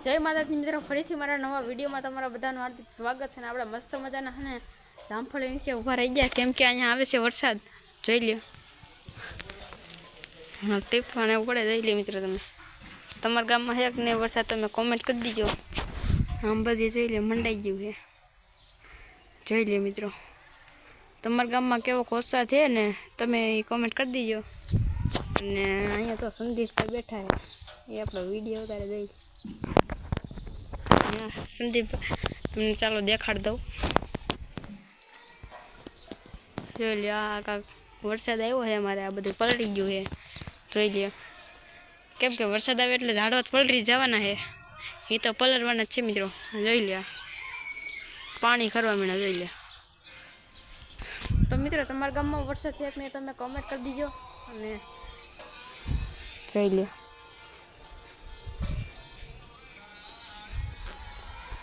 જય માતાજી મિત્રો, ફરીથી મારા નવા વિડીયોમાં તમારા બધાનું હાર્દિક સ્વાગત છે. ને આપણે મસ્ત મજાના હે ને જામફળી નીચે ઊભા રહી ગયા, કેમ કે અહીંયા આવે છે વરસાદ. જોઈ લ્યો, હા ટીપાણે પડે. જોઈ લ્યો મિત્રો, તમે તમારા ગામમાં હે કે નહીં વરસાદ, તમે કોમેન્ટ કરી દીજો. આમ બધી જોઈ લ્યો મંડાઈ ગયું છે. જોઈ લ્યો મિત્રો, તમારા ગામમાં કેવો વરસાદ છે ને તમે કોમેન્ટ કરી દીજો. અને અહીંયા તો સંદીપભાઈ બેઠા છે, એ આપણો વિડીયો ઉતારે. જોઈ સંદીપ, તમને ચાલો દેખાડ દઉં. જોઈ લ્યો, આ કાંક વરસાદ આવ્યો છે અમારે, આ બધું પલળી ગયું છે. જોઈ લ્યો, કેમ કે વરસાદ આવે એટલે ઝાડવા પલળી જવાના છે, એ તો પલળવાના જ છે મિત્રો. જોઈ લ્યો, પાણી ખરવા મીણા. જોઈ લ્યો તો મિત્રો, તમારા ગામમાં વરસાદ છે કે નહીં તમે કોમેન્ટ કરી દીજો. અને જોઈ લ્યો,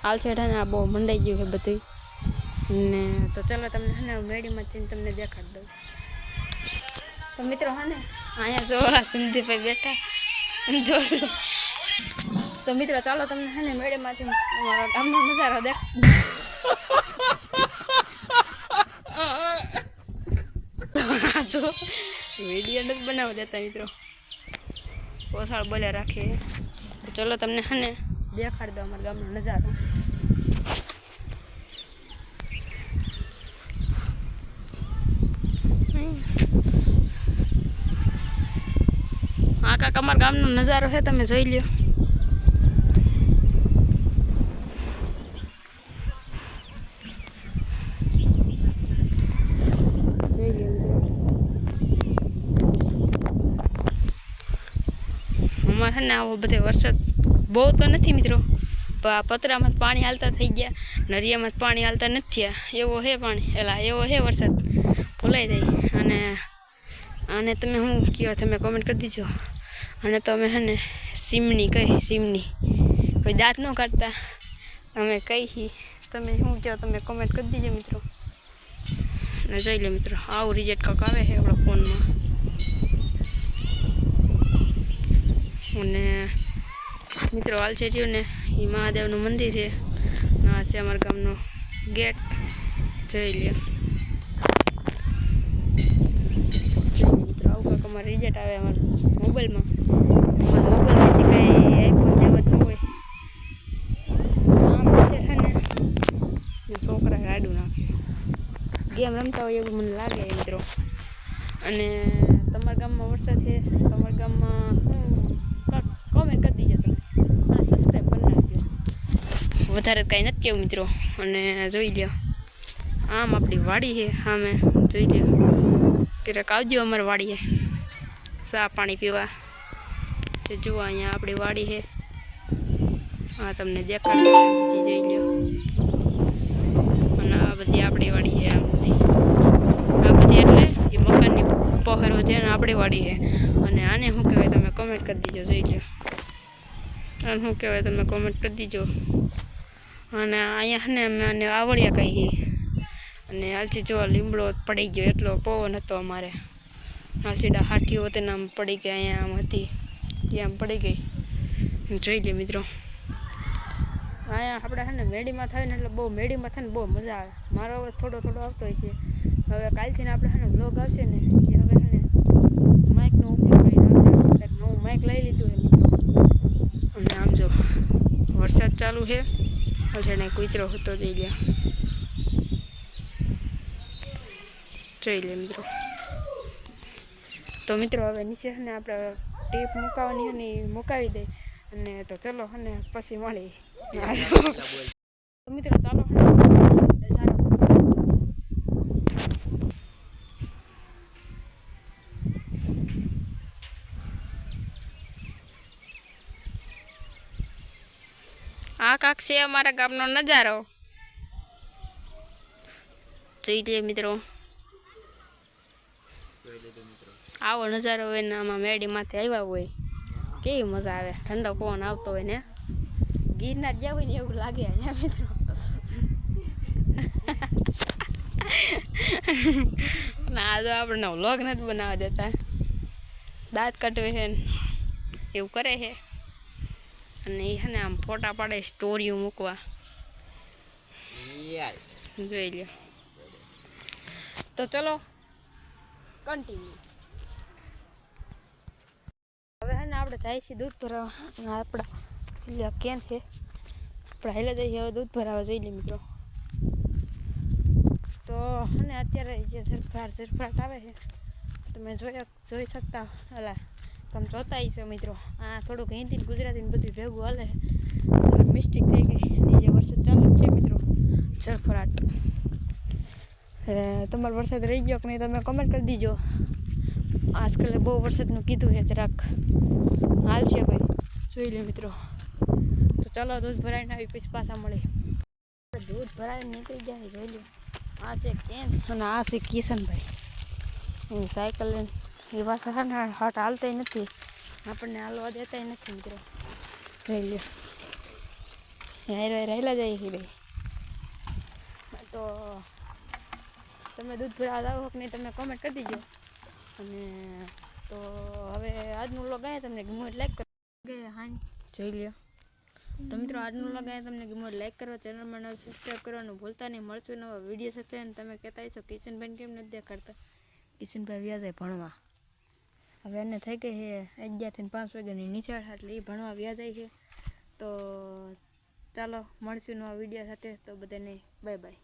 હાલ છે ને આ બહુ મંડાઈ ગયું છે બધું. ને તો ચાલો તમને હે ને મેડીમાં જઈને તમને દેખાડી દઉં. તો મિત્રો હા ને અહીંયા જોરા સંદીપભાઈ બેઠા જો. તો મિત્રો ચાલો તમને હે ને મેડીમાંથી અમારા ગામનો નજારો જો વિડીયો નથી બનાવવા દેતા મિત્રો, ઓસાળ બોલ્યા રાખે. તો ચલો તમને હે ને દેખાડી દો અમારા ગામનો નજારો. આ કાંક અમારા ગામનો નજારો છે, તમે જોઈ લ્યો. જોઈ લ્યો અમારે છે ને આવો બધે વરસાદ બહુ તો નથી મિત્રો, પણ આ પતરામાં પાણી હાલતા થઈ ગયા, નરિયામાં પાણી હાલતા નથી થયા. એવો હે પાણી, એવો હે વરસાદ, ભૂલાઈ જાય. અને તમે શું કહો તમે કોમેન્ટ કરી દીજો. અને તમે હે ને સીમની સીમની કોઈ દાંત ન કાઢતા અમે કહી, તમે શું કહો તમે કોમેન્ટ કરી દીજો મિત્રો. અને જોઈ લે મિત્રો, આવું રિઝલ્ટ કાંક આવે છે આપણા ફોનમાં. અને મિત્રો હાલ છે જ્યું ને એ મહાદેવનું મંદિર છે, આ છે અમારા ગામનો ગેટ. જોઈ લ્યો મિત્રો, આવું કાંક અમારે રિઝલ્ટ આવે અમારા મોબાઈલમાં. મોબાઈલ પછી કંઈ આઈફોન જેવા જ ન હોય. આમ છે ને છોકરા રાડું નાખે, ગેમ રમતા હોય એવું મને લાગે મિત્રો. અને તમારા ગામમાં વરસાદ છે, તમારા ગામમાં કોમેન્ટ કરી દીજો તમે, અને સબસ્ક્રાઈબ કરી નાખજો. વધારે કાંઈ નથી કેવું મિત્રો. અને જોઈ લ્યો, આમ આપણી વાડી છે સામે. જોઈ લ્યો, ક્યારેક આવજો અમારી વાડીએ ચા પાણી પીવા. તો જુઓ અહીંયા આપણી વાડી છે, હા તમને દેખાડો. જોઈ લ્યો, અને આ બધી આપણી વાડી છે. આ બધી એટલે એ મકાનની પહોરો છે ને આપણી વાડી છે. અને આને શું કહેવાય તમે કોમેન્ટ કરી દીજો. જોઈ લ્યો, આને શું કહેવાય તમે કોમેન્ટ કરી દીજો. અને અહીંયા ને અમે આને આવડિયા કહીએ. અને હાલથી જો લીમડો પડી ગયો, એટલો પવન હતો અમારે. હાલસીડા હાથીઓ હતી ને આમ પડી ગઈ, અહીંયા આમ હતી ત્યાં આમ પડી ગઈ. જોઈ લે મિત્રો, અહીંયા આપણે છે ને મેડીમાં થાય ને એટલે બહુ મેડીમાં થાય ને બહુ મજા આવે. મારો અવાજ થોડો થોડો આવતો હોય છે. હવે કાલથી ને આપણે છે ને વ્લોગ આવશે ને એ હવે છે ને માઇકનો ઉપયોગ કરીને આવશે. નવું માઇક લઈ લીધું છે મિત્રો. અને આમ જો વરસાદ ચાલુ છે, ને કૂતરો હતો. જોઈ લે, જોઈ લે મિત્રો. તો મિત્રો હવે નીચે ને આપણે ટેપ મુકાવવાની ને મુકાવી દે. અને તો ચલો અને પછી મળી. તો મિત્રો ચાલો આ કાંક છે અમારા ગામનો નજારો. જોઈ લે મિત્રો, આવો નજારો હોય ને આમાં મેડીમાંથી આવ્યા હોય, કેવી મજા આવે. ઠંડો પવન આવતો હોય ને, ગિરનાર જ્યાં હોય ને એવું લાગે અહીંયા મિત્રો. ના જો આપણને વ્લોગ નથી બનાવવા દેતા, દાંત કટવે છે એવું કરે છે. અને એ છે ને આમ ફોટા પાડે સ્ટોરીઓ મૂકવા જોઈ લ્યો. તો ચલો કન્ટિન્યુ. હવે હે ને આપણે જાય છીએ દૂધ ભરાવા અને આપણા કેમ છે આપણે હાલે જઈએ હવે દૂધ ભરાવા જઈ લઈએ મિત્રો. તો અને અત્યારે જે ઝરફરાટ આવે છે તમે જોઈ શકતા અલા તમે જોતા છો મિત્રો. આ થોડુંક હિન્દી ગુજરાતી ને બધું ભેગું હાલે થોડુંક મિસ્ટેક થઈ ગઈ. અને જે વરસાદ ચાલુ છે મિત્રો ઝરફરાટ. તમારો વરસાદ રહી ગયો કે નહીં તમે કમેન્ટ કરી દીજો. આજકાલ બહુ વરસાદનું કીધું છે જરાક હાલ છે ભાઈ જોઈ લે મિત્રો. તો ચાલો દૂધ ભરાઈને આવી પછી પાછા મળી. દૂધ ભરાઈને નીકળી જાય જોઈ લો. આ છે કેન અને આ છે કિશનભાઈ એની સાયકલ લઈને. એ પાછા છે ને હટ હાલતા નથી આપણને હાલવા દેતા નથી મિત્રો જોઈ લો. રહેલા જાય છે ભાઈ. તો તમે દૂધ ભરાવા જાઓ કે નહીં તમે કમેન્ટ કરી દીજો. અને તો હવે આજનું વ્લોગ આવ્યા તમને ગમો લાઈક કરો ગયા હા જોઈ લ્યો. તો મિત્રો આજનું વ્લોગ આવ્યા તમને ગમો લાઈક કરો, ચેનલમાં નવું સબસ્ક્રાઈબ કરવાનું ભૂલતા નહીં. મળશું નવા વિડીયો સાથે. અને તમે કહેતા હશો કિશનભાઈ કેમ નથી દેખાડતા. કિશનભાઈ વ્યા જાય ભણવા. હવે એને થઈ ગઈ છે 11 થી 5 વાગ્યાની નિશાળ એટલે એ ભણવા વ્યા જાય છે. તો ચાલો મળશું નવા વિડીયો સાથે. તો બધાને બાય બાય.